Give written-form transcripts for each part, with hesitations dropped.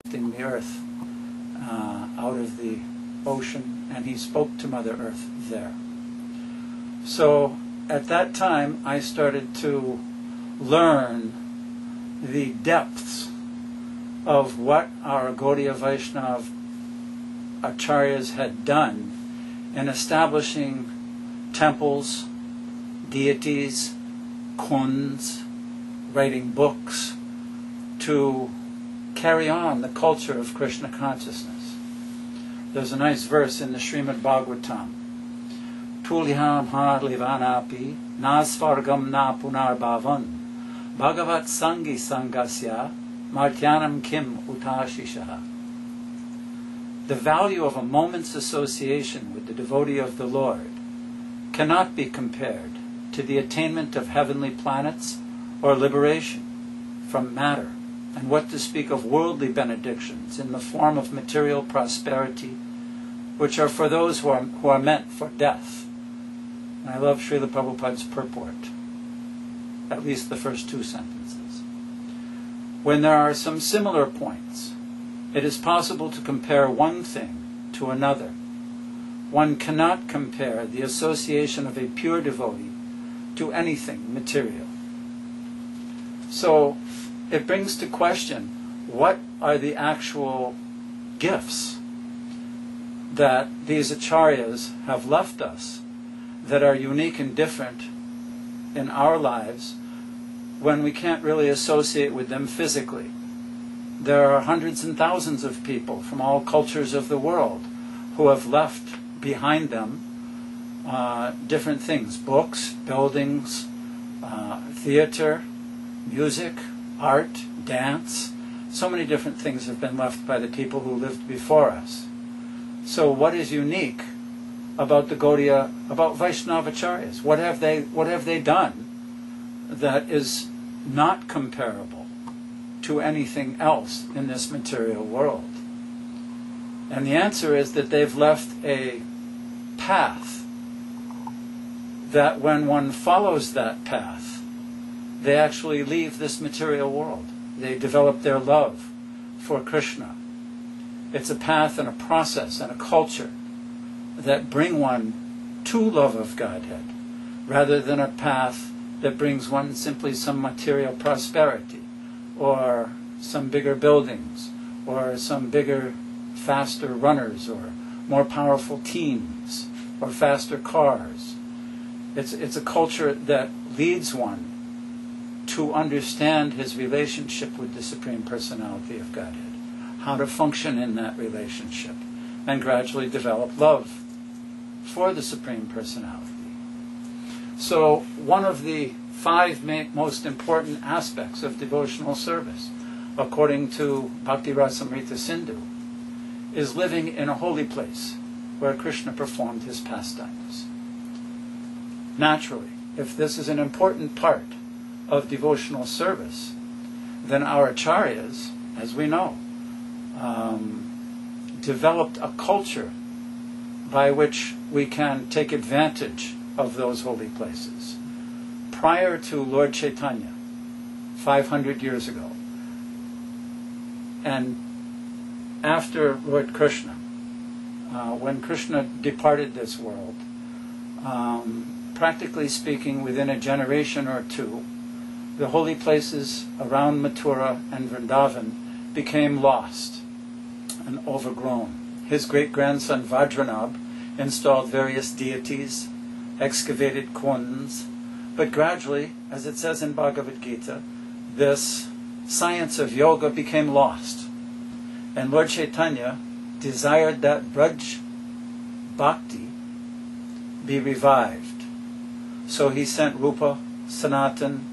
lifting the earth out of the ocean, and he spoke to Mother Earth there. So at that time I started to learn the depths of what our Gaudiya Vaishnava Acharyas had done in establishing temples, deities, kunds, writing books to carry on the culture of Krishna consciousness. There's a nice verse in the Srimad Bhagavatam. Tuliham har livanapi nasvargam na punarbhavan bhagavat sangi sangasya martyanam kim utashishaha. The value of a moment's association with the devotee of the Lord cannot be compared to the attainment of heavenly planets or liberation from matter, and what to speak of worldly benedictions in the form of material prosperity, which are for those who are meant for death. And I love Srila Prabhupada's purport, at least the first two sentences. When there are some similar points, it is possible to compare one thing to another. One cannot compare the association of a pure devotee to anything material. So it brings to question, what are the actual gifts that these acharyas have left us that are unique and different in our lives when we can't really associate with them physically? There are hundreds and thousands of people from all cultures of the world who have left behind them different things: books, buildings, theater, music, art, dance. So many different things have been left by the people who lived before us. So what is unique about the Gaudiya, about Vaishnava Acharyas? What have they done that is not comparable to anything else in this material world? And the answer is that they've left a path that when one follows that path, they actually leave this material world. They develop their love for Krishna. It's a path and a process and a culture that bring one to love of Godhead, rather than a path that brings one simply some material prosperity, or some bigger buildings, or some bigger, faster runners, or more powerful teams, or faster cars. It's a culture that leads one to understand his relationship with the Supreme Personality of Godhead, how to function in that relationship, and gradually develop love for the Supreme Personality. So one of the five most important aspects of devotional service, according to Bhakti Rasamrita Sindhu, is living in a holy place where Krishna performed his pastimes. Naturally, if this is an important part of devotional service, then our acharyas, as we know, developed a culture by which we can take advantage of those holy places. Prior to Lord Chaitanya, 500 years ago, and after Lord Krishna, when Krishna departed this world, practically speaking, within a generation or two, the holy places around Mathura and Vrindavan became lost and overgrown. His great-grandson Vajranabh installed various deities, excavated kunds, but gradually, as it says in Bhagavad Gita, this science of yoga became lost. And Lord Chaitanya desired that Braj Bhakti be revived. So he sent Rupa, Sanatan,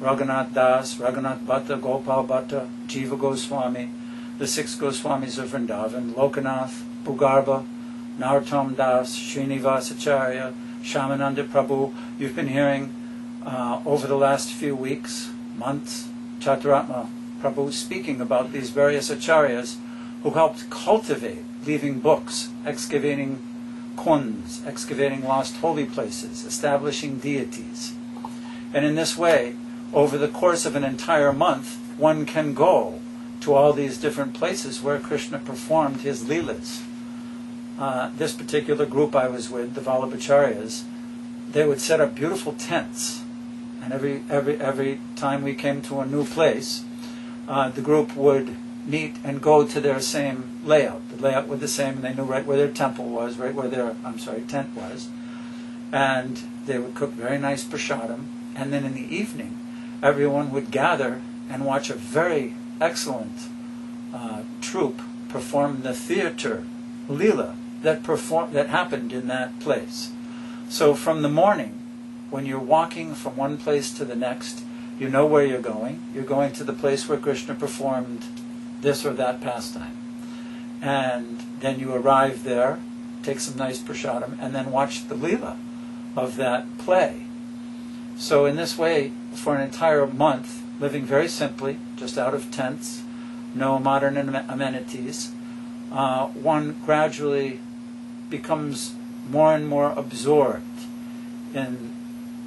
Raghunath Das, Raghunath Bhatta, Gopal Bhatta, Jiva Goswami, the 6 Goswamis of Vrindavan, Lokanath, Bhugarbha, Narottam Das, Srinivasacharya, Shamananda Prabhu. You've been hearing over the last few weeks, months, Chaturatma Prabhu speaking about these various acharyas who helped cultivate, leaving books, excavating kunds, excavating lost holy places, establishing deities. And in this way, over the course of an entire month, one can go to all these different places where Krishna performed his leelas. This particular group I was with, the Vallabhacharyas, they would set up beautiful tents, and every time we came to a new place, the group would meet and go to their same layout. The layout was the same, and they knew right where their temple was, right where their tent was, and they would cook very nice prasadam. And then in the evening, everyone would gather and watch a very excellent troupe perform the theater leela that happened in that place. So from the morning, when you're walking from one place to the next, you know where you're going. You're going to the place where Krishna performed this or that pastime. And then you arrive there, take some nice prasadam, and then watch the leela of that play. So in this way, for an entire month, living very simply, just out of tents, no modern amenities, one gradually becomes more and more absorbed in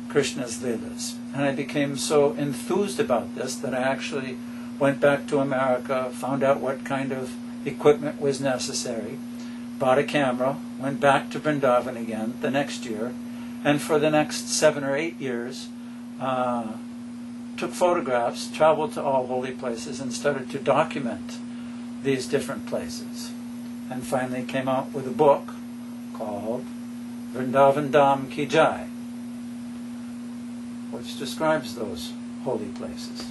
Krishna's leelas. And I became so enthused about this that I actually went back to America, found out what kind of equipment was necessary, bought a camera, went back to Vrindavan again the next year, and for the next 7 or 8 years, took photographs, traveled to all holy places, and started to document these different places. And finally came out with a book called Vrindavan Dham Ki Jai, which describes those holy places.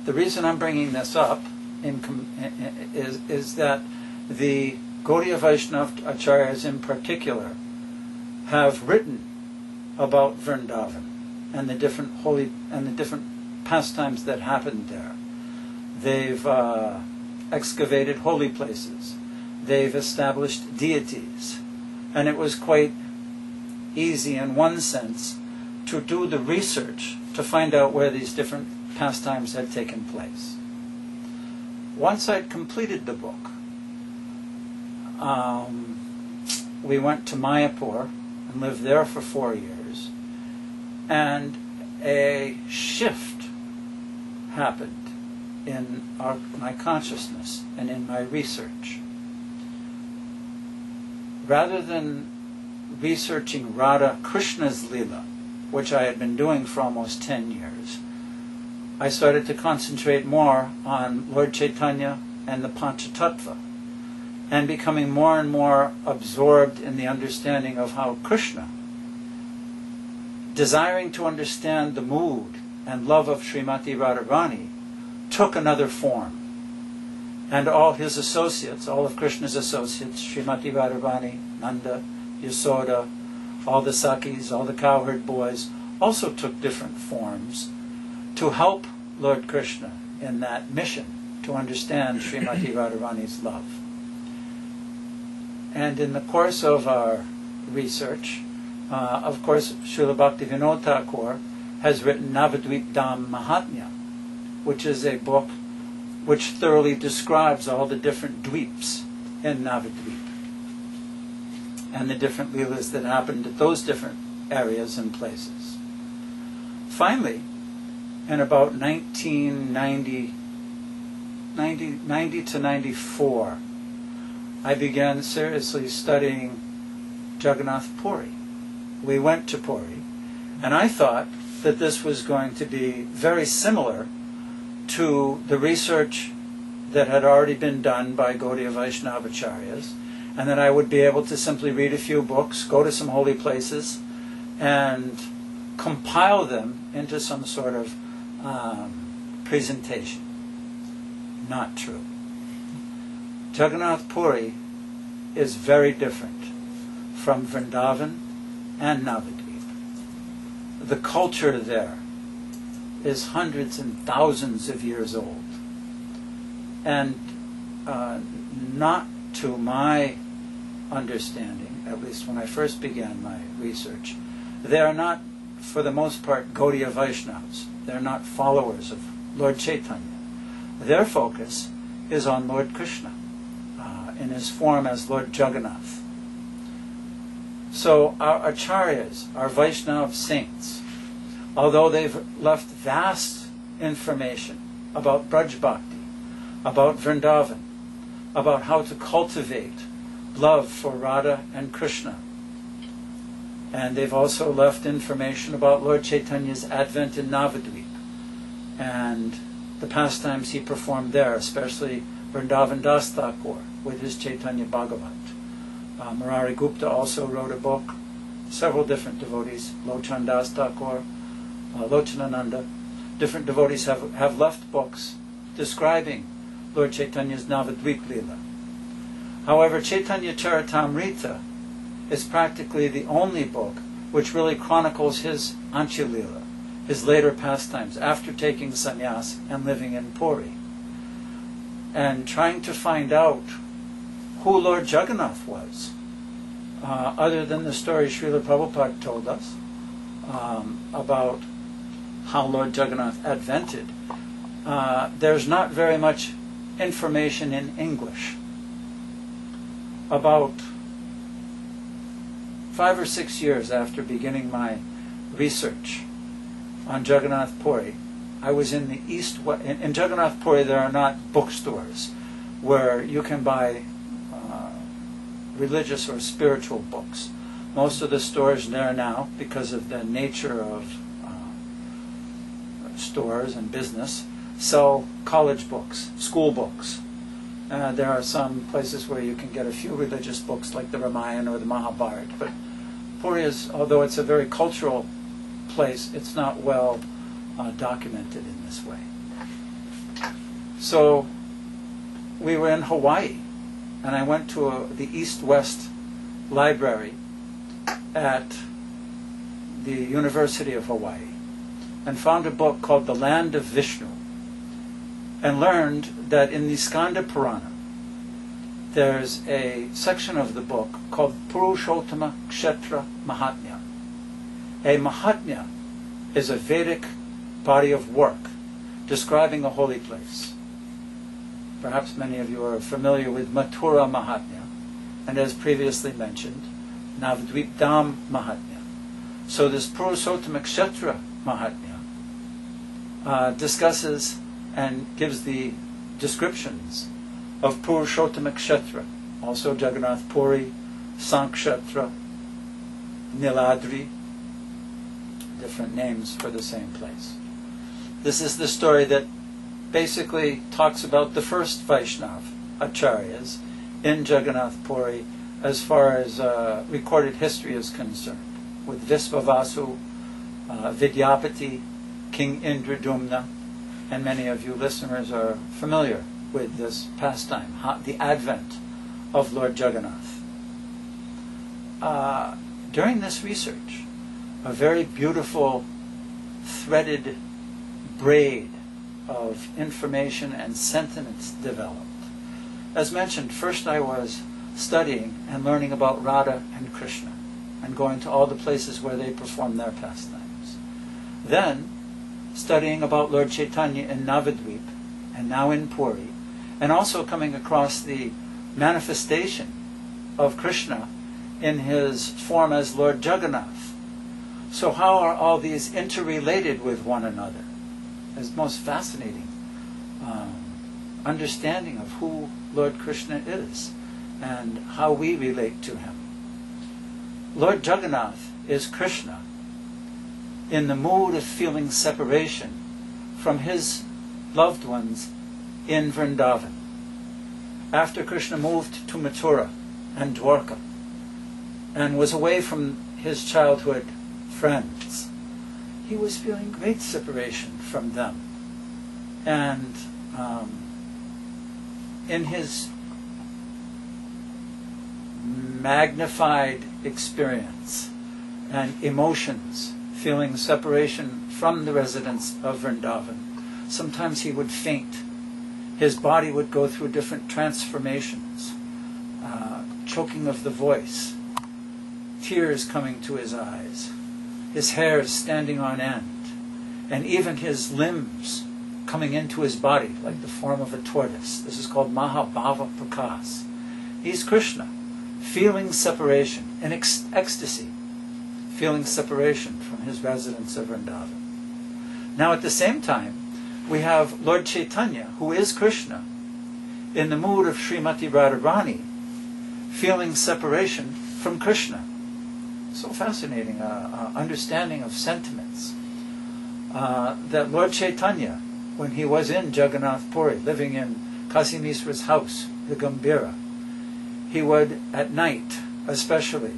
The reason I'm bringing this up is that the Gaudiya Vaishnava Acharyas in particular have written about Vrindavan and the different holy and the different pastimes that happened there. They've excavated holy places. They've established deities. And it was quite easy in one sense to do the research to find out where these different pastimes had taken place. Once I'd completed the book, we went to Mayapur and lived there for 4 years, and a shift happened in my consciousness and in my research. Rather than researching Radha Krishna's Leela, which I had been doing for almost 10 years, I started to concentrate more on Lord Chaitanya and the Panchatattva, and becoming more and more absorbed in the understanding of how Krishna, desiring to understand the mood and love of Srimati Radharani, took another form. And all his associates, all of Krishna's associates, Srimati Radharani, Nanda, Yasoda, all the Sakis, all the cowherd boys, also took different forms to help Lord Krishna in that mission to understand Srimati Radharani's love. And in the course of our research, of course, Srila Bhaktivinoda Thakur has written Navadvip Dham Mahatmya, which is a book which thoroughly describes all the different dweeps in Navadvip and the different leelas that happened at those different areas and places. Finally, in about 1990 to 94, I began seriously studying Jagannath Puri. We went to Puri, and I thought that this was going to be very similar to the research that had already been done by Gaudiya Vaishnava Acharyas, and that I would be able to simply read a few books, go to some holy places, and compile them into some sort of presentation. Not true. Jagannath Puri is very different from Vrindavan and Navadvip. The culture there is hundreds and thousands of years old. And not to my understanding, at least when I first began my research, they are not, for the most part, Gaudiya Vaishnavas. They're not followers of Lord Chaitanya. Their focus is on Lord Krishna in his form as Lord Jagannath. So our acharyas, our Vaishnava saints, although they've left vast information about Braj Bhakti, about Vrindavan, about how to cultivate love for Radha and Krishna. And they've also left information about Lord Chaitanya's advent in Navadvip and the pastimes he performed there, especially Vrindavan Das Thakur with his Chaitanya Bhagavat. Murari Gupta also wrote a book, several different devotees, Lochan Das Thakur, Lochanananda, different devotees have left books describing Lord Chaitanya's Navadvip Leela. However, Chaitanya Charitamrita is practically the only book which really chronicles his Ancha Leela, his later pastimes, after taking sannyas and living in Puri, and trying to find out who Lord Jagannath was, other than the story Srila Prabhupada told us about how Lord Jagannath advented. There's not very much information in English. About 5 or 6 years after beginning my research on Jagannath Puri, I was in the East. In Jagannath Puri, there are not bookstores where you can buy religious or spiritual books. Most of the stores there now, because of the nature of stores and business, sell college books, school books. There are some places where you can get a few religious books like the Ramayana or the Mahabharata, but Puri is, although it's a very cultural place, it's not well documented in this way. So we were in Hawaii, and I went to the East-West Library at the University of Hawaii and found a book called The Land of Vishnu, and learned that in the Skanda Purana there's a section of the book called Purushottama Kshetra Mahatmya. A Mahatmya is a Vedic body of work describing a holy place. Perhaps many of you are familiar with Mathura Mahatmya, and as previously mentioned, Navadvip Dham Mahatmya. So this Purushottama Kshetra Mahatmya discusses and gives the descriptions of Purushottama Kshetra, also Jagannath Puri, Sankshetra, Niladri, different names for the same place. This is the story that basically talks about the first Vaishnava acharyas in Jagannath Puri as far as recorded history is concerned, with Visvavasu, Vidyapati, King Indradumna, and many of you listeners are familiar with this pastime, the advent of Lord Jagannath. During this research, a very beautiful threaded braid of information and sentiments developed. As mentioned, first I was studying and learning about Radha and Krishna and going to all the places where they performed their pastimes. Then studying about Lord Chaitanya in Navadvip and now in Puri, and also coming across the manifestation of Krishna in his form as Lord Jagannath. So how are all these interrelated with one another? It's most fascinating understanding of who Lord Krishna is and how we relate to him. Lord Jagannath is Krishna in the mood of feeling separation from his loved ones in Vrindavan. After Krishna moved to Mathura and Dwarka and was away from his childhood friends, he was feeling great separation from them. And in his magnified experience and emotions, feeling separation from the residents of Vrindavan, sometimes he would faint. His body would go through different transformations, choking of the voice, tears coming to his eyes, his hair standing on end, and even his limbs coming into his body like the form of a tortoise. This is called Mahabhava Prakas. He's Krishna, feeling separation, in ecstasy, feeling separation from his residents of Vrindavan. Now at the same time, we have Lord Chaitanya, who is Krishna, in the mood of Srimati Radharani, feeling separation from Krishna. So fascinating, understanding of sentiments. That Lord Chaitanya, when he was in Jagannath Puri, living in Kasi Misra's house, the Gambhira, he would, at night especially,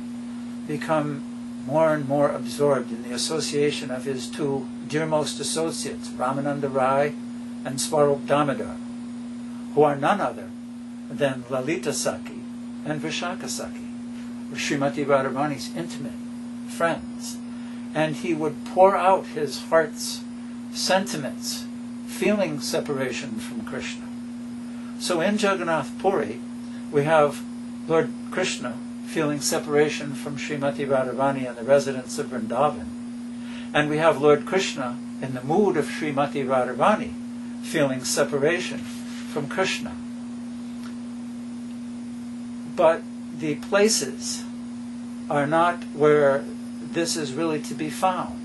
become more and more absorbed in the association of his two dearmost associates, Ramananda Rai and Swarup Damodar, who are none other than Lalita Saki and Vishaka Saki, Srimati Radharani's intimate friends. And he would pour out his heart's sentiments, feeling separation from Krishna. So in Jagannath Puri, we have Lord Krishna feeling separation from Srimati Radharani and the residents of Vrindavan. And we have Lord Krishna in the mood of Srimati Radharani feeling separation from Krishna. But the places are not where this is really to be found.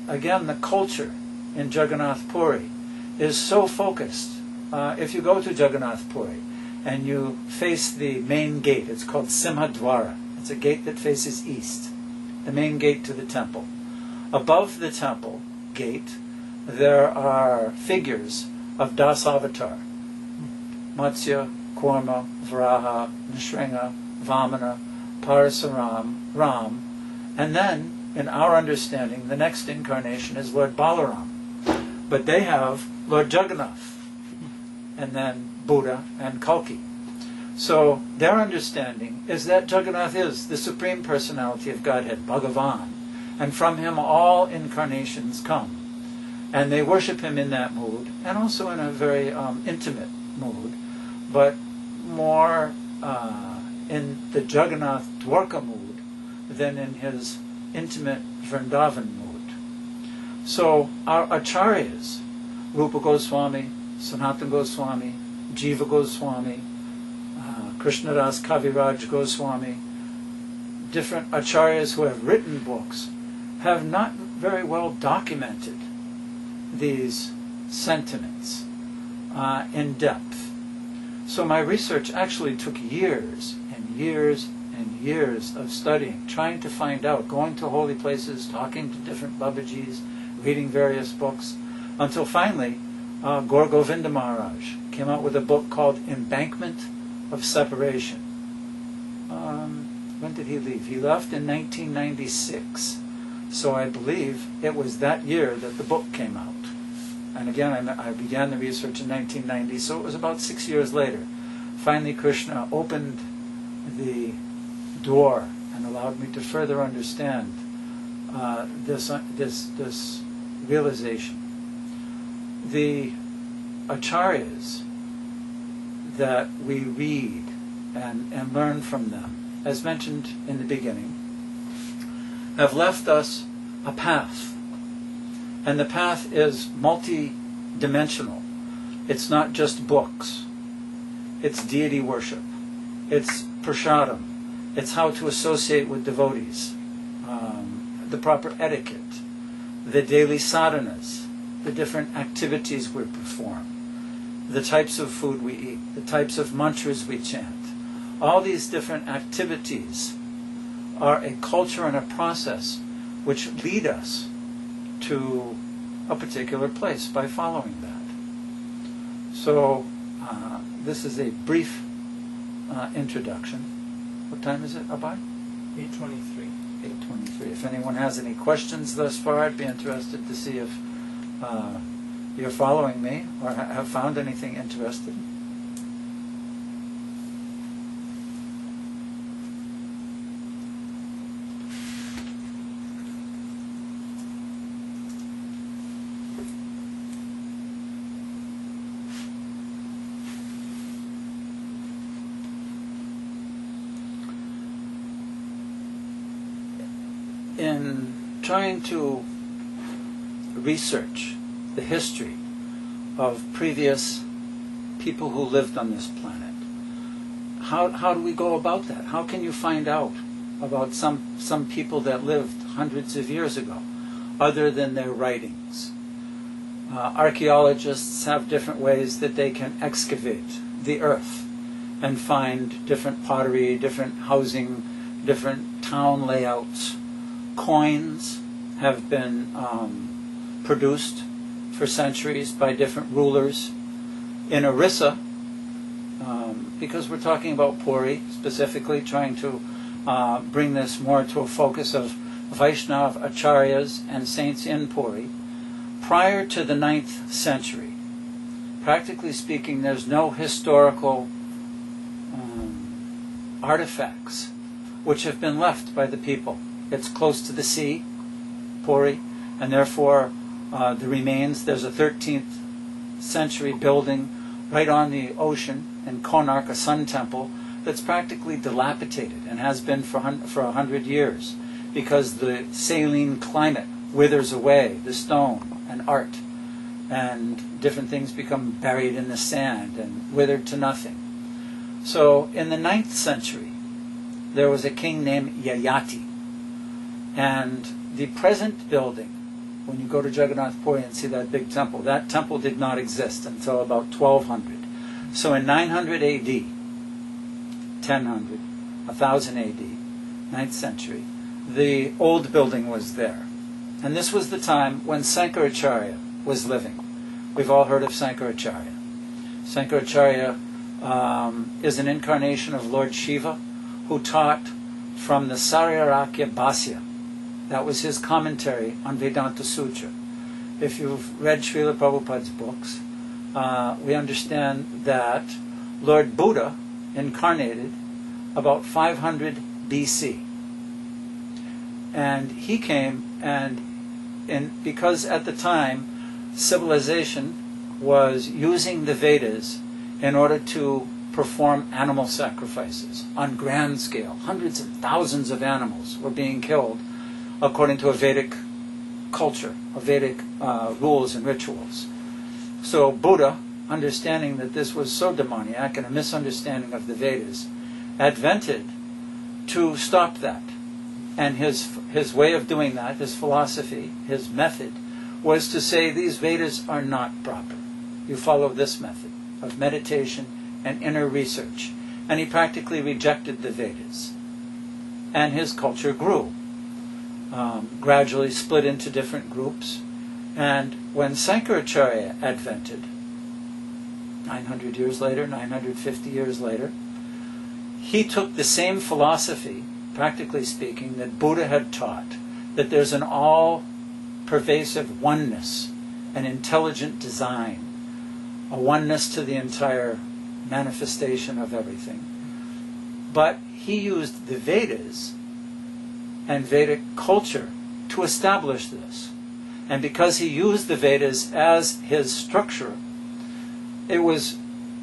Again, the culture in Jagannath Puri is so focused. If you go to Jagannath Puri and you face the main gate, it's called Simhadwara. It's a gate that faces east, the main gate to the temple. Above the temple gate, there are figures of Dasavatar: Matsya, Kurma, Varaha, Nrsinga, Vamana, Parasaram, Ram. And then, in our understanding, the next incarnation is Lord Balaram. But they have Lord Jagannath, and then Buddha and Kalki. So their understanding is that Jagannath is the Supreme Personality of Godhead, Bhagavan, and from him all incarnations come. And they worship him in that mood, and also in a very intimate mood, but more in the Jagannath Dwarka mood than in his intimate Vrindavan mood. So our acharyas, Rupa Goswami, Sanatana Goswami, Jiva Goswami, Krishnadas Kaviraj Goswami, different acharyas who have written books, have not very well documented these sentiments in depth. So my research actually took years and years and years of studying, trying to find out, going to holy places, talking to different Babajis, reading various books, until finally Gaur Govinda Maharaj came out with a book called Embankment of Separation. When did he leave? He left in 1996. So I believe it was that year that the book came out. And again, I began the research in 1990, so it was about 6 years later. Finally, Krishna opened the door and allowed me to further understand this realization. The acharyas that we read and learn from them, as mentioned in the beginning, have left us a path. And the path is multi-dimensional. It's not just books. It's deity worship. It's prasadam. It's how to associate with devotees. The proper etiquette. The daily sadhanas. The different activities we perform. The types of food we eat. The types of mantras we chant. All these different activities are a culture and a process which lead us to a particular place by following that. So this is a brief introduction. What time is it, Abhay? 8:23. 8:23. If anyone has any questions thus far, I'd be interested to see if you're following me or have found anything interesting. In trying to research the history of previous people who lived on this planet, how do we go about that? How can you find out about some people that lived hundreds of years ago, other than their writings? Archaeologists have different ways that they can excavate the earth and find different pottery, different housing, different town layouts. Coins have been produced for centuries by different rulers. In Orissa, because we're talking about Puri, specifically trying to bring this more to a focus of Vaishnava Acharyas and saints in Puri, prior to the 9th century, practically speaking, there's no historical artifacts which have been left by the people. It's close to the sea, Puri, and therefore the remains, there's a 13th century building right on the ocean in Konark, a sun temple, that's practically dilapidated and has been for 100 years because the saline climate withers away the stone and art, and different things become buried in the sand and withered to nothing. So in the 9th century, there was a king named Yayati, and the present building, when you go to Jagannath Puri and see that big temple, that temple did not exist until about 1200. So in 900 AD, 1000, 1000 AD, 9th century, the old building was there. And this was the time when Sankaracharya was living. We've all heard of Sankaracharya. Sankaracharya is an incarnation of Lord Shiva who taught from the Saryarakya Bhasya. That was his commentary on Vedanta Sutra. If you've read Srila Prabhupada's books, we understand that Lord Buddha incarnated about 500 BC. And he came, and because at the time civilization was using the Vedas in order to perform animal sacrifices on grand scale. Hundreds of thousands of animals were being killed according to a Vedic culture, of Vedic rules and rituals. So Buddha, understanding that this was so demoniac and a misunderstanding of the Vedas, advented to stop that. And his way of doing that, his philosophy, his method, was to say these Vedas are not proper. You follow this method of meditation and inner research. And he practically rejected the Vedas. And his culture grew, gradually split into different groups. And when Sankaracharya advented, 900 years later, 950 years later, he took the same philosophy, practically speaking, that Buddha had taught, that there's an all-pervasive oneness, an intelligent design, a oneness to the entire manifestation of everything. But he used the Vedas and Vedic culture to establish this. And because he used the Vedas as his structure, it was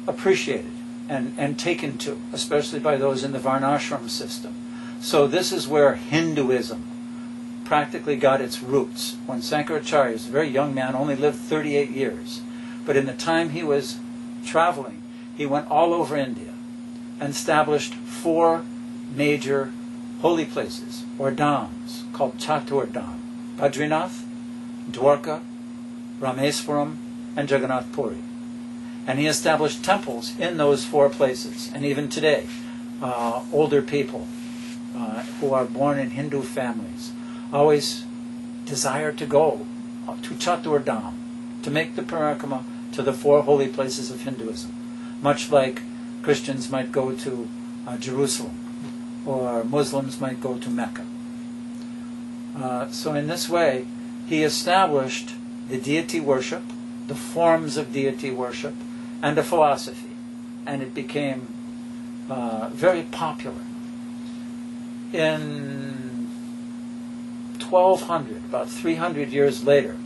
appreciated and taken to, especially by those in the Varnashram system. So this is where Hinduism practically got its roots. When Sankaracharya was a very young man, only lived 38 years. But in the time he was traveling, he went all over India and established 4 major holy places, or dhams, called Chatur Dham: Badrinath, Dwarka, Rameswaram, and Jagannath Puri. And he established temples in those 4 places. And even today, older people who are born in Hindu families always desire to go to Chatur Dham, to make the parikrama to the 4 holy places of Hinduism, much like Christians might go to Jerusalem, or Muslims might go to Mecca. So in this way, he established the deity worship, the forms of deity worship, and a philosophy. And it became very popular. In 1200, about 300 years later,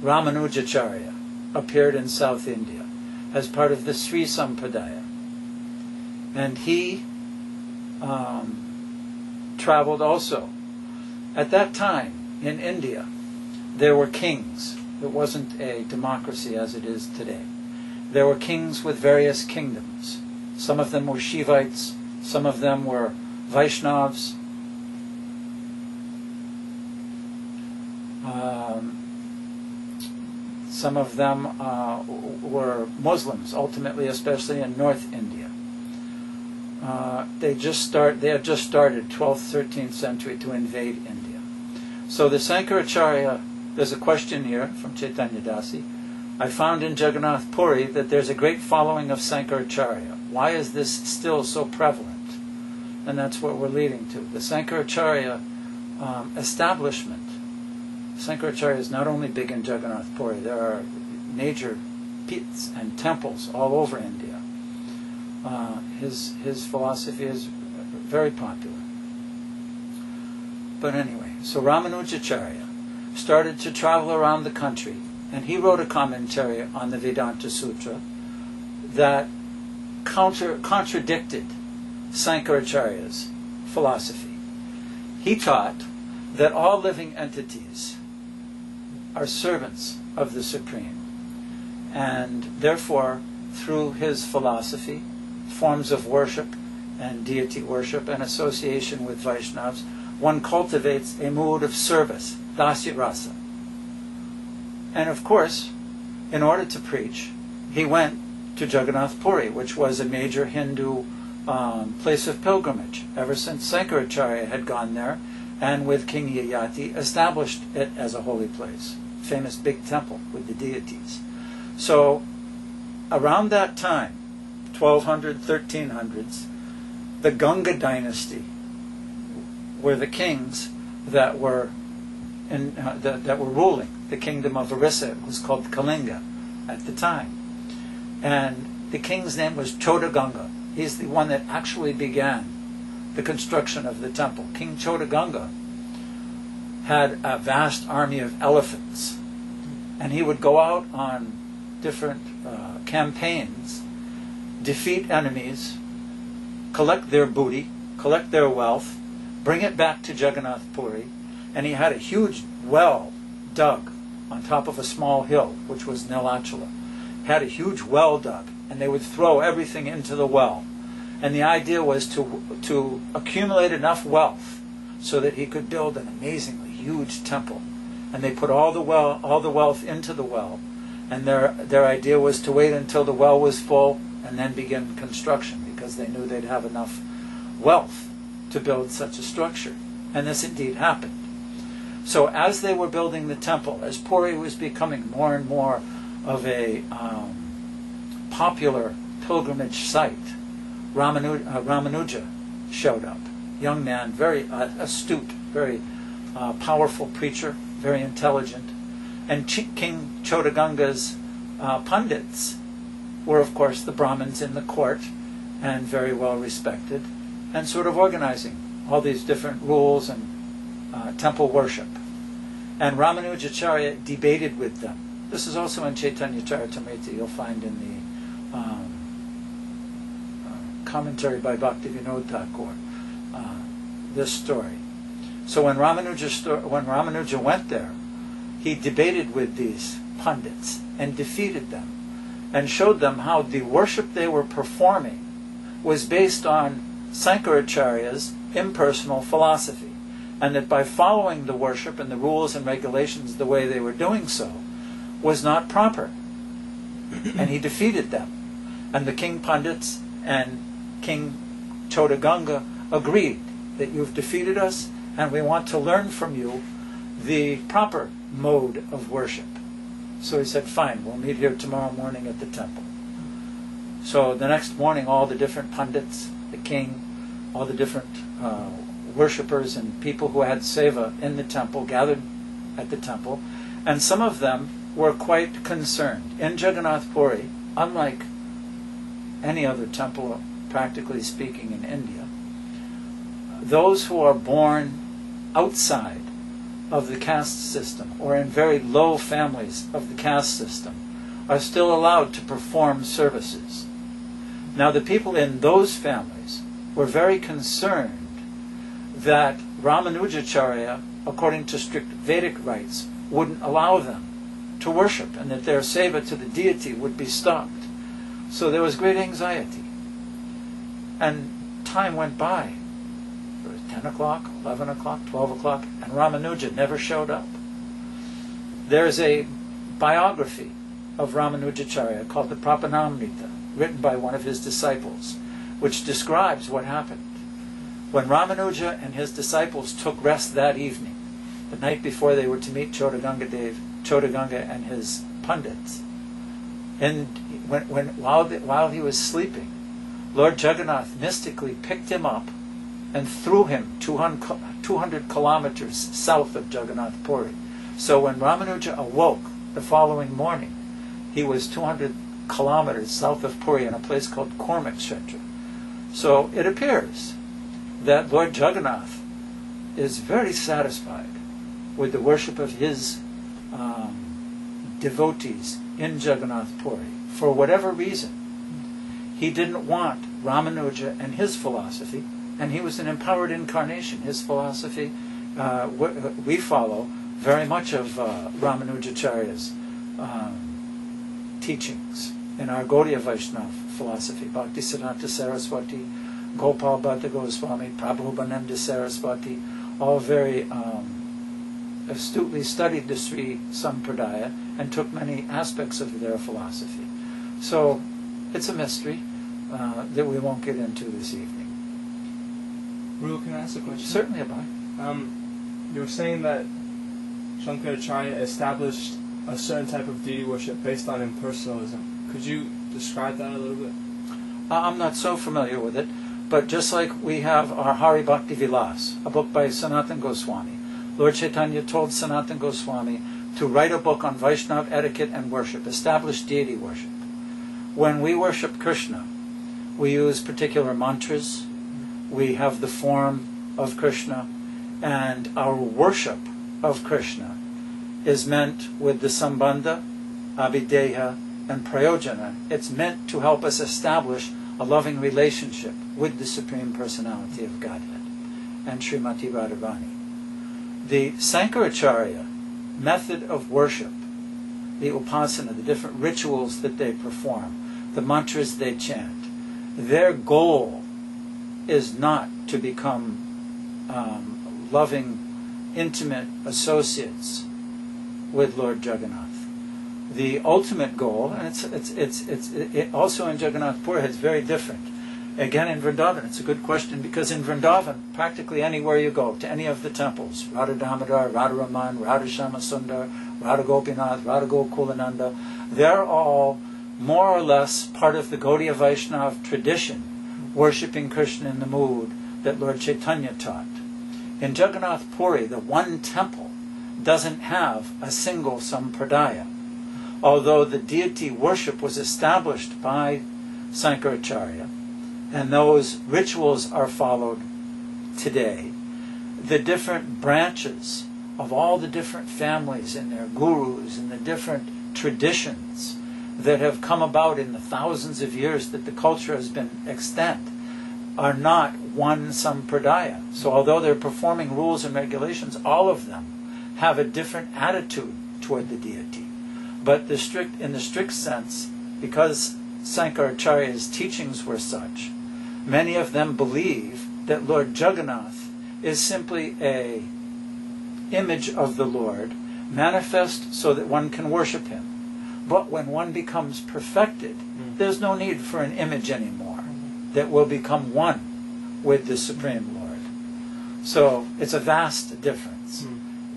Ramanujacharya appeared in South India as part of the Sri Sampradaya. And he traveled also. At that time, in India, there were kings. It wasn't a democracy as it is today. There were kings with various kingdoms. Some of them were Shivites, some of them were Vaishnavas. Some of them were Muslims, ultimately, especially in North India. They had just started 12th, 13th century to invade India. So the Sankaracharya, there's a question here from Chaitanya Dasi. I found in Jagannath Puri that there's a great following of Sankaracharya. Why is this still so prevalent? And that's what we're leading to. The Sankaracharya establishment. Sankaracharya is not only big in Jagannath Puri, there are major pits and temples all over India. His philosophy is very popular. But anyway, so Ramanujacharya started to travel around the country, and he wrote a commentary on the Vedanta Sutra that contradicted Sankaracharya's philosophy. He taught that all living entities are servants of the Supreme, and therefore, through his philosophy, forms of worship and deity worship and association with Vaishnavas, one cultivates a mood of service, dasya rasa. And of course, in order to preach, he went to Jagannath Puri, which was a major Hindu place of pilgrimage, ever since Sankaracharya had gone there, and with King Yayati established it as a holy place, famous big temple with the deities. So, around that time, 1200, 1300s, the Ganga dynasty were the kings that were ruling the kingdom of Orissa. It was called Kalinga at the time. And the king's name was Chodaganga. He's the one that actually began the construction of the temple. King Chodaganga had a vast army of elephants, and he would go out on different campaigns, defeat enemies, collect their booty, collect their wealth, bring it back to Jagannath Puri, and he had a huge well dug on top of a small hill, which was Nilachala. Had a huge well dug, and they would throw everything into the well. And the idea was to accumulate enough wealth so that he could build an amazingly huge temple. And they put all the wealth into the well, and their idea was to wait until the well was full and then begin construction, because they knew they'd have enough wealth to build such a structure. And this indeed happened. So as they were building the temple, as Puri was becoming more and more of a popular pilgrimage site, Ramanuja showed up. Young man, very astute, very powerful preacher, very intelligent. And King Chodaganga's pundits were, of course, the Brahmins in the court, and very well respected, and sort of organizing all these different rules and temple worship. And Ramanujacharya debated with them. This is also in Chaitanya Charitamrita. You'll find in the commentary by Bhaktivinoda Thakur this story. So when Ramanuja went there, he debated with these pundits and defeated them, and showed them how the worship they were performing was based on Sankaracharya's impersonal philosophy, and that by following the worship and the rules and regulations the way they were doing so was not proper. And he defeated them. And the king pundits and King Chodaganga agreed that you've defeated us, and we want to learn from you the proper mode of worship. So he said, fine, we'll meet here tomorrow morning at the temple. So the next morning, all the different pundits, the king, all the different worshippers and people who had seva in the temple gathered at the temple, and some of them were quite concerned. In Jagannath Puri, unlike any other temple, practically speaking, in India, those who are born outside of the caste system, or in very low families of the caste system, are still allowed to perform services. Now, the people in those families were very concerned that Ramanujacharya, according to strict Vedic rites, wouldn't allow them to worship, and that their seva to the deity would be stopped. So there was great anxiety. And time went by. It was 10 o'clock, 11 o'clock, 12 o'clock, and Ramanuja never showed up. There's a biography of Ramanujacharya called the Prapanamrita, written by one of his disciples, which describes what happened. When Ramanuja and his disciples took rest that evening, the night before they were to meet Chodaganga and his pundits, and while he was sleeping, Lord Jagannath mystically picked him up and threw him 200 kilometers south of Jagannath Puri. So when Ramanuja awoke the following morning, he was 200 kilometers south of Puri in a place called Kormakshetra. So it appears that Lord Jagannath is very satisfied with the worship of his devotees in Jagannath Puri. For whatever reason, he didn't want Ramanuja and his philosophy, and he was an empowered incarnation. His philosophy, we follow very much of Ramanujacharya's teachings in our Gaudiya Vaishnava philosophy. Bhaktisiddhanta Saraswati, Gopal Bhatta Goswami, Prabhupada Saraswati, all very astutely studied the Sri Sampradaya and took many aspects of their philosophy. So it's a mystery that we won't get into this evening. Dhruva, can I ask a question? Certainly, Abhay. You were saying that Shankaracharya established a certain type of deity worship based on impersonalism. Could you describe that a little bit? I'm not so familiar with it, but just like we have our Hari Bhakti Vilas, a book by Sanatana Goswami, Lord Chaitanya told Sanatana Goswami to write a book on Vaishnava etiquette and worship, establish deity worship. When we worship Krishna, we use particular mantras, we have the form of Krishna, and our worship of Krishna is meant with the Sambandha, Abhideha, and Prayojana. It's meant to help us establish a loving relationship with the Supreme Personality of Godhead and Srimati Radharani. The Sankaracharya method of worship, the upasana, the different rituals that they perform, the mantras they chant, their goal is not to become loving, intimate associates with Lord Jagannath. The ultimate goal, and it's also in Jagannath Puri, it's very different. Again, in Vrindavan, it's a good question, because in Vrindavan, practically anywhere you go, to any of the temples, Radha Damodar, Radha Raman, Radha Shama Sundar, Radha Gopinath, Radha Gokulananda, they're all more or less part of the Gaudiya Vaishnava tradition, worshipping Krishna in the mood that Lord Chaitanya taught. In Jagannath Puri, the one temple doesn't have a single sampradaya, although the deity worship was established by Sankaracharya, and those rituals are followed today. The different branches of all the different families and their gurus and the different traditions that have come about in the thousands of years that the culture has been extant are not one sampradaya. So although they're performing rules and regulations, all of them have a different attitude toward the deity. But in the strict sense, because Sankaracharya's teachings were such, many of them believe that Lord Jagannath is simply a image of the Lord, manifest so that one can worship him. But when one becomes perfected, there's no need for an image anymore, that will become one with the Supreme Lord. So it's a vast difference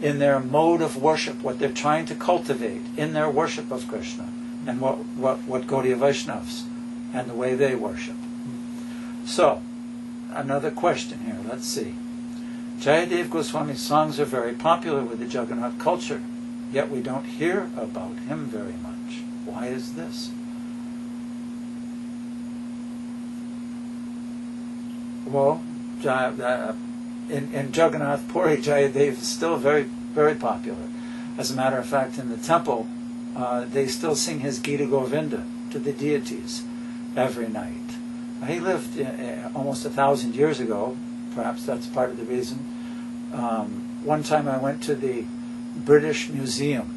in their mode of worship, what they're trying to cultivate in their worship of Krishna, and what Gaudiya Vaishnavas and the way they worship. So, another question here, let's see. Jayadev Goswami's songs are very popular with the Jagannath culture, yet we don't hear about him very much. Why is this? Well, in Jagannath Puri, Jayadev is still very, very popular. As a matter of fact, in the temple, they still sing his Gita Govinda to the deities every night. He lived almost 1,000 years ago. Perhaps that's part of the reason. One time I went to the British Museum,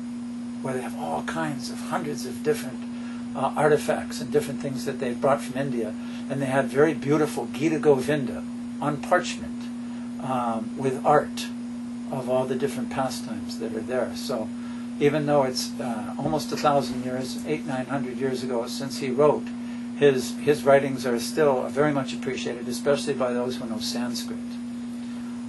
where they have all kinds of hundreds of different artifacts and different things that they've brought from India, and they had very beautiful Gita Govinda on parchment with art of all the different pastimes that are there. So even though it's almost 1,000 years, 800-900 years ago since he wrote, his writings are still very much appreciated, especially by those who know Sanskrit.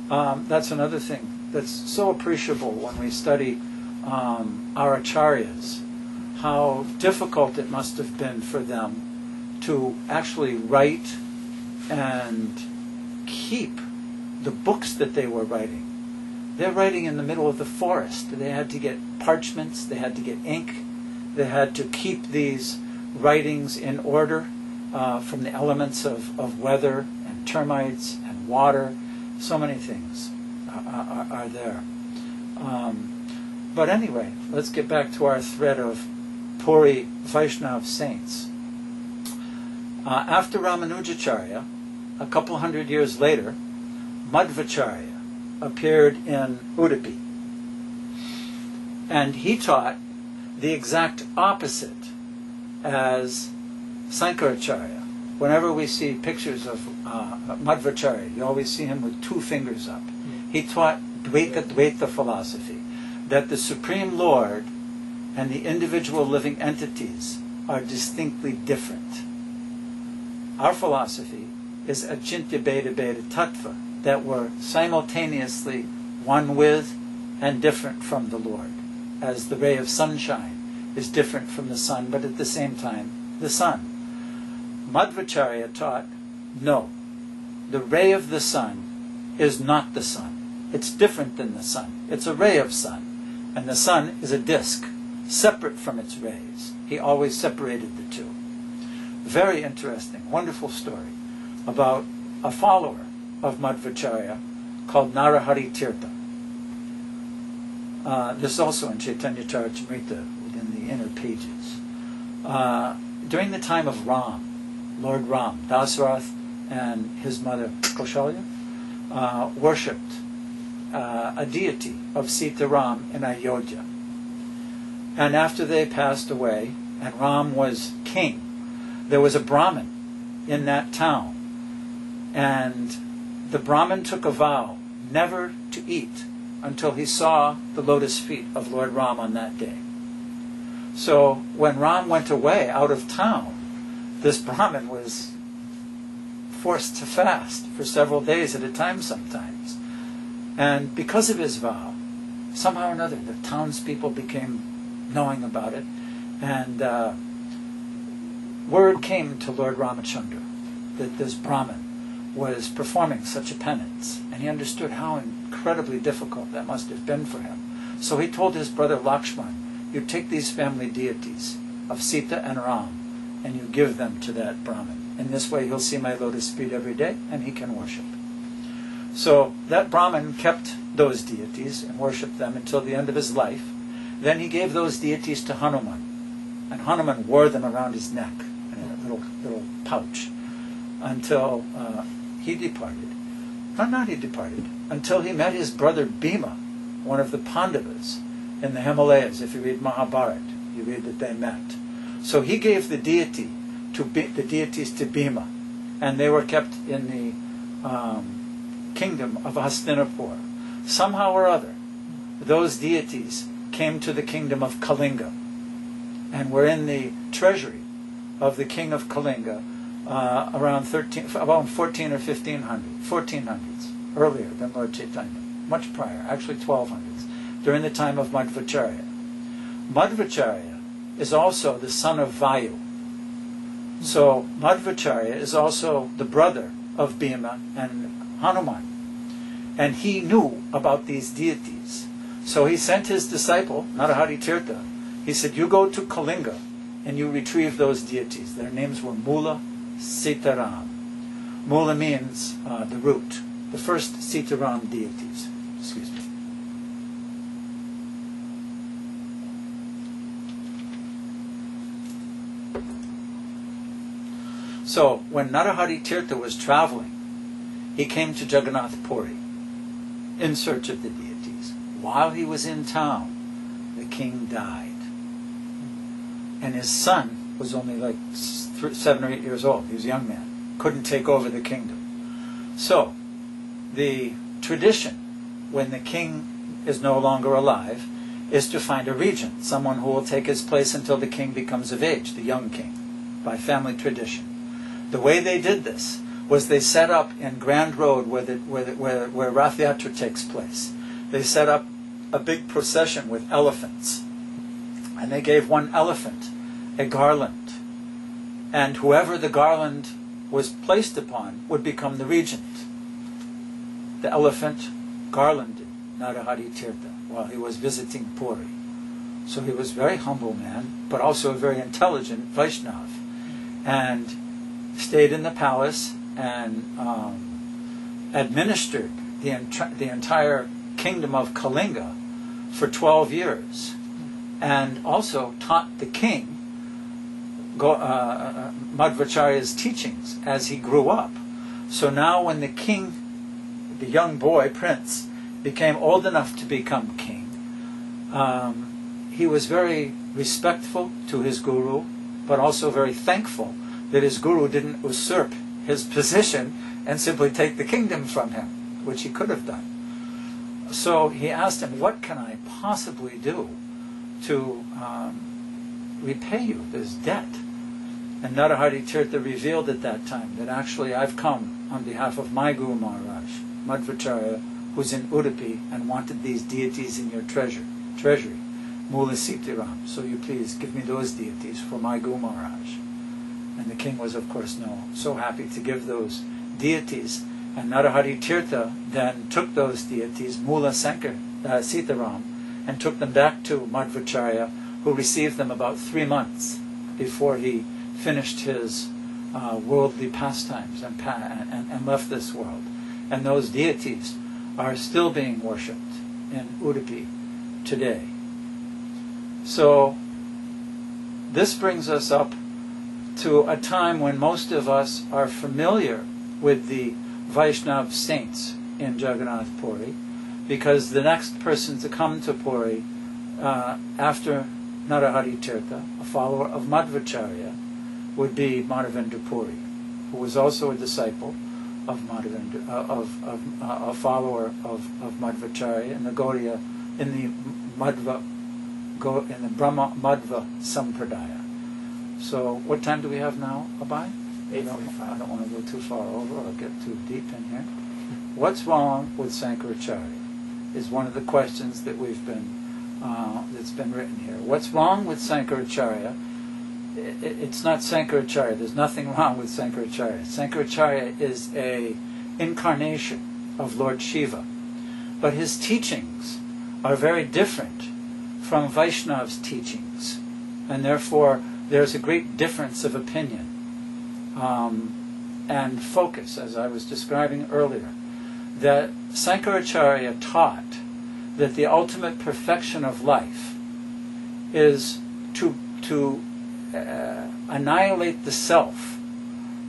That's another thing that's so appreciable when we study our acharyas, how difficult it must have been for them to actually write and keep the books that they were writing. They're writing in the middle of the forest. They had to get parchments, they had to get ink, they had to keep these writings in order from the elements of weather and termites and water. So many things are there. But anyway, let's get back to our thread of Puri Vaishnava Saints. After Ramanujacharya, a couple hundred years later, Madhvacharya appeared in Udupi. And he taught the exact opposite as Sankaracharya. Whenever we see pictures of Madhvacharya, you always see him with two fingers up. He taught Dvaita philosophy, that the Supreme Lord and the individual living entities are distinctly different. Our philosophy is Achintya Bheda Bheda Tattva, that we're simultaneously one with and different from the Lord, as the ray of sunshine is different from the sun, but at the same time the sun. Madhvacharya taught, no, the ray of the sun is not the sun. It's different than the sun. It's a ray of sun, and the sun is a disk, separate from its rays. He always separated the two. Very interesting, wonderful story about a follower of Madhvacharya called Narahari Tirtha. This is also in Chaitanya Charitamrita, within the inner pages. During the time of Ram, Lord Ram, Dasarath and his mother Kaushalya worshipped a deity of Sita Ram in Ayodhya. And after they passed away, and Ram was king, there was a Brahmin in that town. And the Brahmin took a vow never to eat until he saw the lotus feet of Lord Ram on that day. So when Ram went away out of town, this Brahmin was forced to fast for several days at a time sometimes. And because of his vow, somehow or another, the townspeople became knowing about it, and word came to Lord Ramachandra that this Brahmin was performing such a penance, and he understood how incredibly difficult that must have been for him. So he told his brother Lakshman, you take these family deities of Sita and Ram, and you give them to that Brahmin. In this way he'll see my lotus feet every day, and he can worship. So that Brahmin kept those deities and worshipped them until the end of his life. Then he gave those deities to Hanuman, and Hanuman wore them around his neck in a little pouch until he departed. Not he departed, until he met his brother Bhima, one of the Pandavas in the Himalayas. If you read Mahabharata, you read that they met. So he gave the deities to Bhima, and they were kept in the kingdom of Hastinapur. Somehow or other, those deities came to the kingdom of Kalinga, and were in the treasury of the king of Kalinga around 14 or 1400s, earlier than Lord Chaitanya, much prior, actually 1200s, during the time of Madhvacharya. Madhvacharya is also the son of Vayu. So Madhvacharya is also the brother of Bhima and Hanuman. And he knew about these deities. So he sent his disciple, Narahari Tirtha, he said, you go to Kalinga and you retrieve those deities. Their names were Mula, Sitaram. Mula means the root, the first Sitaram deities. Excuse me. So when Narahari Tirtha was traveling, he came to Jagannath Puri in search of the deities. While he was in town, the king died. And his son was only like 7 or 8 years old. He was a young man. Couldn't take over the kingdom. So, the tradition, when the king is no longer alive, is to find a regent, someone who will take his place until the king becomes of age, the young king, by family tradition. The way they did this was they set up in Grand Road where Rath Yatra takes place. They set up a big procession with elephants, and they gave one elephant a garland, and whoever the garland was placed upon would become the regent. The elephant garlanded Narahari Tirtha while he was visiting Puri. So he was a very humble man, but also a very intelligent Vaishnava, and stayed in the palace and administered the entire kingdom of Kalinga for 12 years, and also taught the king Madhvacharya's teachings as he grew up. So now when the king, the young boy, prince, became old enough to become king, he was very respectful to his guru, but also very thankful that his guru didn't usurp his position and simply take the kingdom from him, which he could have done. So he asked him, what can I possibly do to repay you this debt? And Narahari Tirtha revealed at that time that actually I've come on behalf of my Guru Maharaj, Madhvacharya, who's in Udupi and wanted these deities in your treasury, Mula Sitiram, so you please give me those deities for my Guru Maharaj. And the king was, of course, so happy to give those deities. And Narahari Tirtha then took those deities, Mula Sitaram, and took them back to Madhvacharya, who received them about 3 months before he finished his worldly pastimes and left this world. And those deities are still being worshipped in Udupi today. So this brings us up to a time when most of us are familiar with the Vaishnava Saints in Jagannath Puri, because the next person to come to Puri after Narahari Tirtha, a follower of Madhvacharya, would be Madhavendra Puri, who was also a disciple of Madhavendra, a follower of Madhvacharya in the Gaudiya, in the Brahma Madhva Sampradaya. So, what time do we have now, Abhay? 8:45. I don't want to go too far over or get too deep in here. What's wrong with Sankaracharya is one of the questions that that's been written here. What's wrong with Sankaracharya? It's not Sankaracharya. There's nothing wrong with Sankaracharya. Sankaracharya is a incarnation of Lord Shiva, but his teachings are very different from Vaishnava's teachings, and therefore there's a great difference of opinion and focus, as I was describing earlier. That Sankaracharya taught that the ultimate perfection of life is to annihilate the self,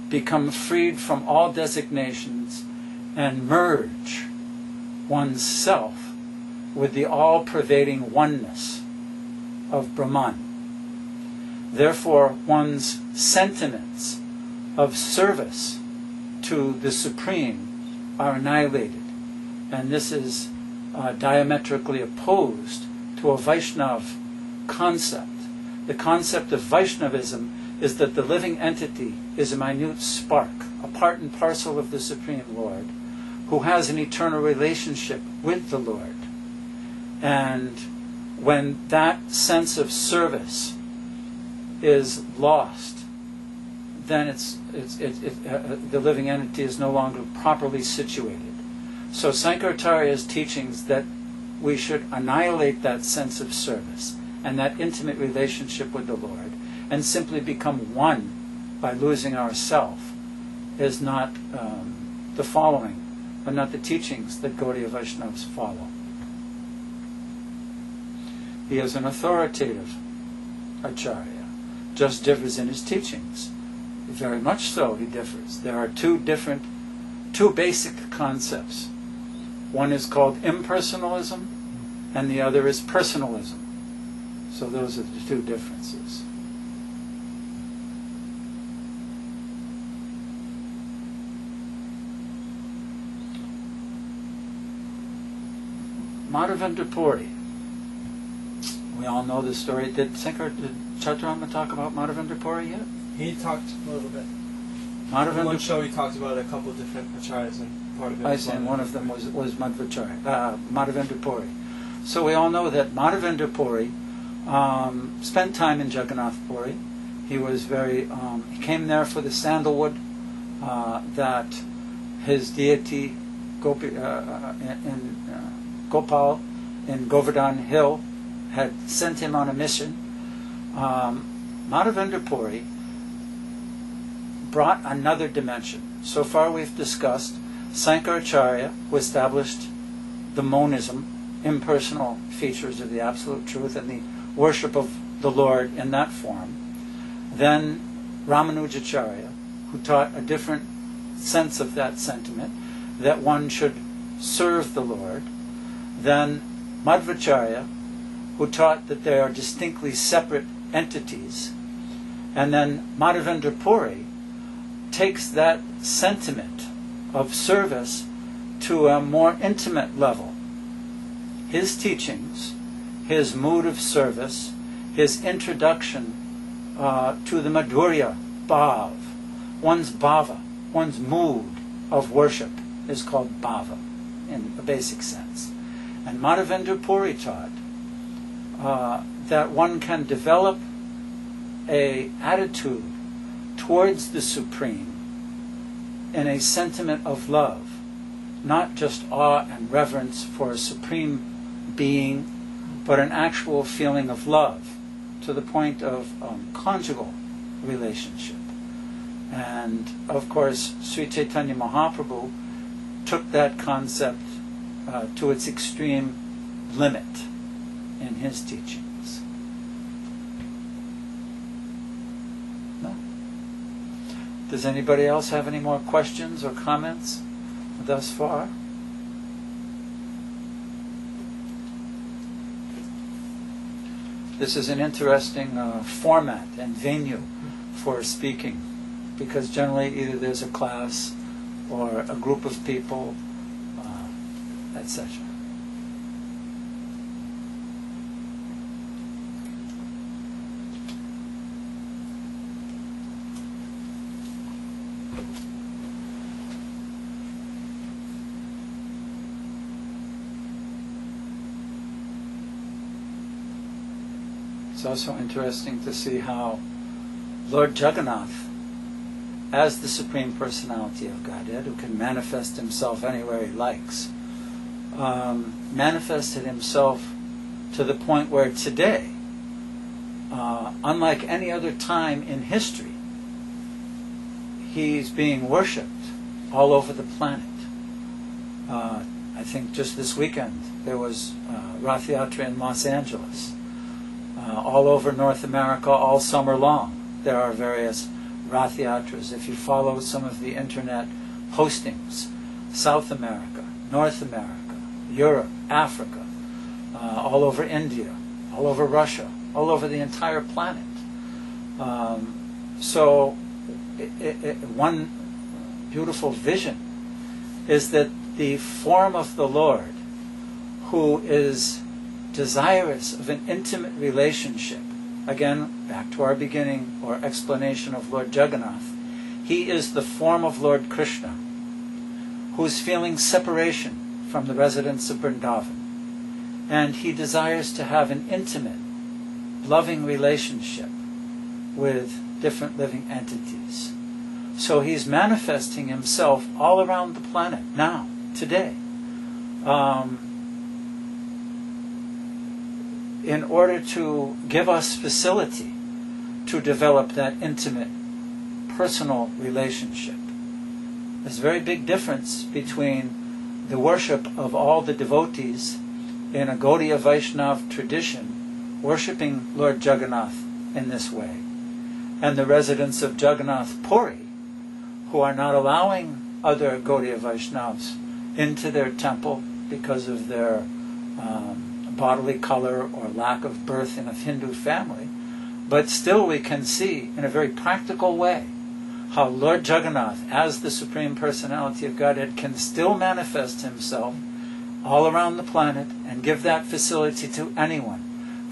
become freed from all designations, and merge one's self with the all-pervading oneness of Brahman. Therefore, one's sentiments of service to the Supreme are annihilated. And this is diametrically opposed to a Vaishnava concept. The concept of Vaishnavism is that the living entity is a minute spark, a part and parcel of the Supreme Lord, who has an eternal relationship with the Lord. And when that sense of service is lost, then the living entity is no longer properly situated. So Sankaracharya's teachings that we should annihilate that sense of service and that intimate relationship with the Lord and simply become one by losing ourself is not the following, but not the teachings that Gaudiya Vaishnavas follow. He is an authoritative acharya, just differs in his teachings. Very much so he differs. There are two basic concepts. One is called impersonalism, and the other is personalism. So those are the two differences. Madhavendra Puri We all know the story. Did Chaturama talk about Madhavendra Puri yet? He talked a little bit. In one show he talked about a couple of different acharyas, and part of it I see, and one of them was Madhavendra Puri. So we all know that Madhavendra Puri spent time in Jagannath Puri. He was he came there for the sandalwood that his deity Gopal in Govardhan Hill had sent him on a mission. Madhavendra Puri brought another dimension. So far we've discussed Sankaracharya, who established the monism, impersonal features of the Absolute Truth and the worship of the Lord in that form. Then Ramanujacharya, who taught a different sense of that sentiment, that one should serve the Lord. Then Madhvacharya, who taught that they are distinctly separate entities. And then Madhavendra Puri takes that sentiment of service to a more intimate level. His teachings, his mood of service, his introduction to the Madhurya Bhav, one's bhava, one's mood of worship is called bhava in a basic sense. And Madhavendra Puri taught that one can develop a attitude towards the Supreme in a sentiment of love, not just awe and reverence for a Supreme Being, but an actual feeling of love to the point of conjugal relationship. And of course, Sri Chaitanya Mahaprabhu took that concept to its extreme limit in his teachings. No? Does anybody else have any more questions or comments thus far? This is an interesting format and venue for speaking, because generally either there's a class or a group of people, etc. It's also interesting to see how Lord Jagannath, as the Supreme Personality of Godhead, who can manifest himself anywhere he likes, manifested himself to the point where today, unlike any other time in history, he's being worshipped all over the planet. I think just this weekend there was Rath Yatra in Los Angeles. All over North America, all summer long, there are various Rath Yatras. If you follow some of the internet postings, South America, North America, Europe, Africa, all over India, all over Russia, all over the entire planet. So one beautiful vision is that the form of the Lord, who is desirous of an intimate relationship, again, back to our beginning or explanation of Lord Jagannath, he is the form of Lord Krishna, who is feeling separation from the residents of Vrindavan. And he desires to have an intimate, loving relationship with different living entities. So he's manifesting himself all around the planet now, today, in order to give us facility to develop that intimate, personal relationship. There's a very big difference between the worship of all the devotees in a Gaudiya Vaishnava tradition, worshipping Lord Jagannath in this way, and the residents of Jagannath Puri, who are not allowing other Gaudiya Vaishnavas into their temple because of their bodily color or lack of birth in a Hindu family. But still we can see in a very practical way how Lord Jagannath, as the Supreme Personality of Godhead, can still manifest himself all around the planet and give that facility to anyone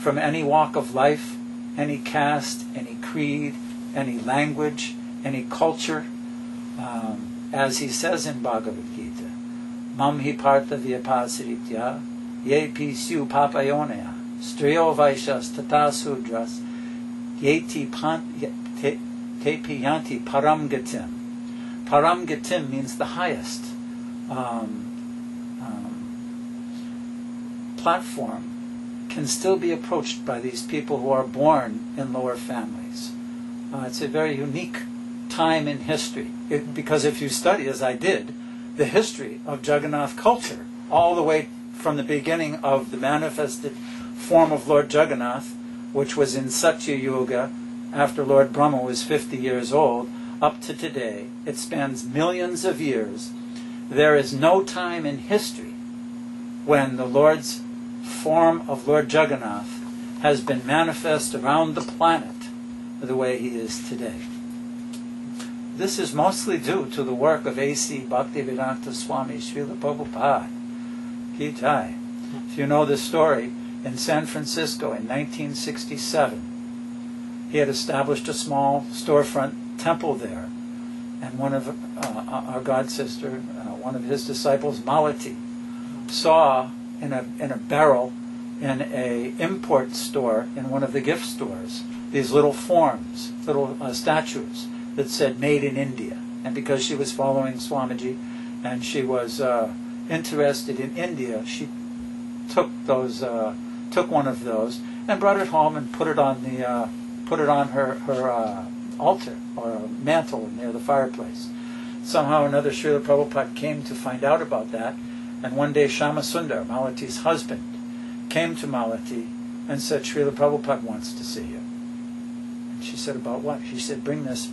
from any walk of life, any caste, any creed, any language, any culture. As he says in Bhagavad Gita, Mam hi partha vyapasiritya, ye pi syu papayonaya, striyo vaishas tata sudras, ye te piyanti param gatim. Param gatim means the highest platform can still be approached by these people who are born in lower families. It's a very unique time in history, because if you study, as I did, the history of Jagannath culture, all the way from the beginning of the manifested form of Lord Jagannath, which was in Satya Yuga, after Lord Brahma was 50 years old, up to today, it spans millions of years. There is no time in history when the Lord's form of Lord Jagannath has been manifest around the planet the way he is today. This is mostly due to the work of A.C. Bhaktivedanta Swami Srila Prabhupada. Ki Jai. If you know the story, in San Francisco in 1967, he had established a small storefront temple there. And one of our god sister, one of his disciples, Malati, saw in a barrel in a import store in one of the gift stores these little forms, little statues that said "Made in India." And because she was following Swamiji and she was interested in India, she took one of those and brought it home and put it on her altar or mantle near the fireplace. Somehow or another, Srila Prabhupada came to find out about that, and one day Shama Sundar, Malati's husband, came to Malati and said, "Srila Prabhupada wants to see you." And she said, "About what?" She said, bring this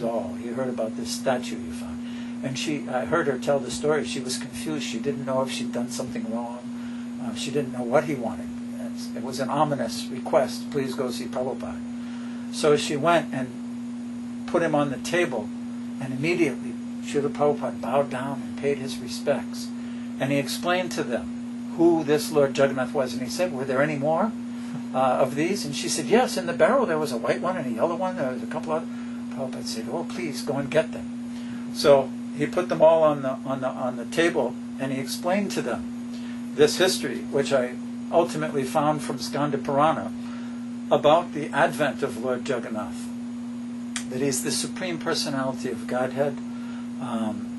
doll. He heard about this statue you found." And I heard her tell the story. She was confused. She didn't know if she'd done something wrong. She didn't know what he wanted. It was an ominous request, "Please go see Prabhupada." So she went and put him on the table, and immediately Srila Prabhupada bowed down and paid his respects. And he explained to them who this Lord Jagannath was. And he said, "Were there any more of these?" And she said, "Yes, in the barrel there was a white one and a yellow one. There was a couple other." Prabhupada said, "Oh, please, go and get them." So he put them all on the table, and he explained to them this history, which I ultimately found from Skanda Purana, about the advent of Lord Jagannath. That he's the Supreme Personality of Godhead.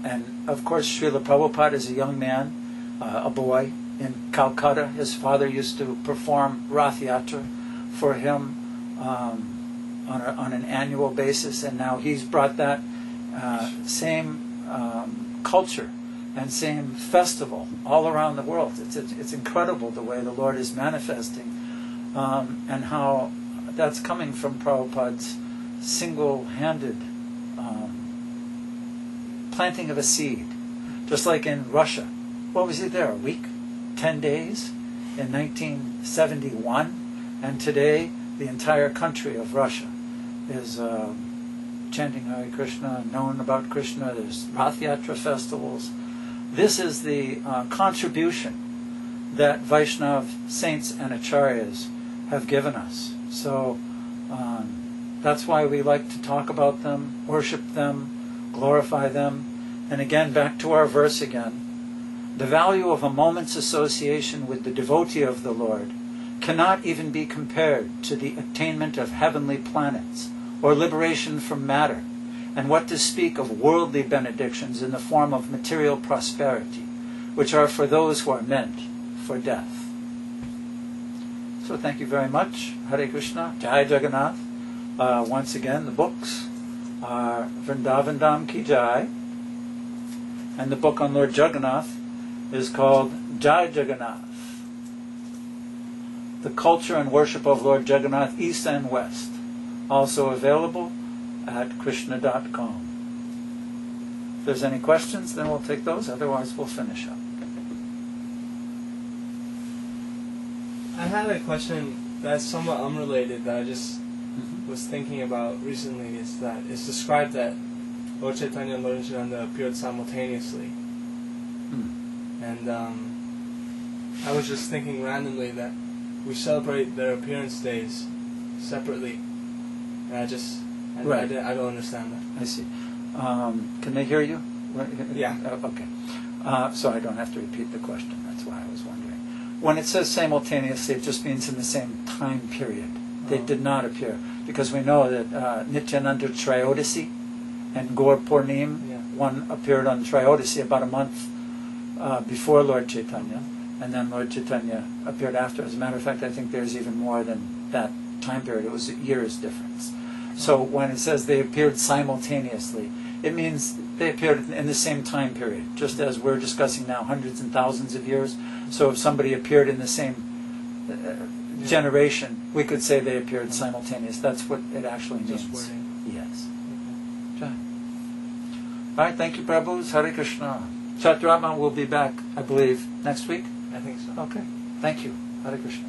And of course, Srila Prabhupada is a young man, a boy in Calcutta. His father used to perform Rath Yatra for him on an annual basis, and now he's brought that same culture and same festival all around the world. It's incredible the way the Lord is manifesting, and how that's coming from Prabhupada's single-handed planting of a seed. Just like in Russia. What was he there, a week? 10 days? In 1971? And today, the entire country of Russia is chanting Hare Krishna, known about Krishna. There's Rath Yatra festivals. This is the contribution that Vaishnava Saints and Acharyas have given us. So that's why we like to talk about them, worship them, glorify them. And again, back to our verse again. The value of a moment's association with the devotee of the Lord cannot even be compared to the attainment of heavenly planets or liberation from matter, and what to speak of worldly benedictions in the form of material prosperity, which are for those who are meant for death. So thank you very much. Hare Krishna. Jai Jagannath. Once again, the books are Vrindavan Dham Ki Jai, and the book on Lord Jagannath is called Jai Jagannath, The Culture and Worship of Lord Jagannath, East and West. Also available at krishna.com. If there's any questions, then we'll take those. Otherwise, we'll finish up. I had a question that's somewhat unrelated that I just was thinking about recently. Is that it's described that Lord Chaitanya and Lord Nityananda appeared simultaneously. And I was just thinking randomly that we celebrate their appearance days separately. And I don't understand that. I see. Can they hear you? Yeah. Okay. So I don't have to repeat the question. That's why I was wondering. When it says simultaneously, it just means in the same time period. They did not appear. Because we know that Nityananda Trayodasi and Gaur Purnim, one appeared on Trayodasi about a month before Lord Chaitanya, and then Lord Chaitanya appeared after. As a matter of fact, I think there's even more than that time period. It was a year's difference. So when it says they appeared simultaneously, it means they appeared in the same time period, just as we're discussing now, hundreds and thousands of years. So if somebody appeared in the same generation, we could say they appeared simultaneous. That's what it actually means. Just wording. Yes. Okay. All right, thank you, Prabhus. Hare Krishna. Chaturama will be back, I believe, next week? I think so. Okay. Thank you. Hare Krishna.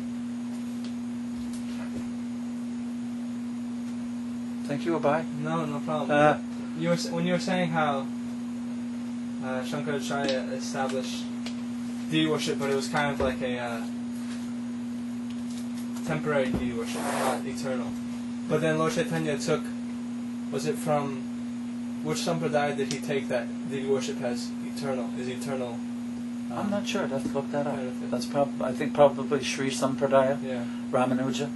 Thank you, Abhay. No problem. When you were saying how Shankaracharya established deity worship, but it was kind of like a temporary deity worship, not eternal. But then Lord Chaitanya took, was it from, which sampradaya did he take that deity worship as eternal, is eternal? I'm not sure. I'd have to look that up. That's I think probably Sri Sampradaya, yeah. Ramanuja.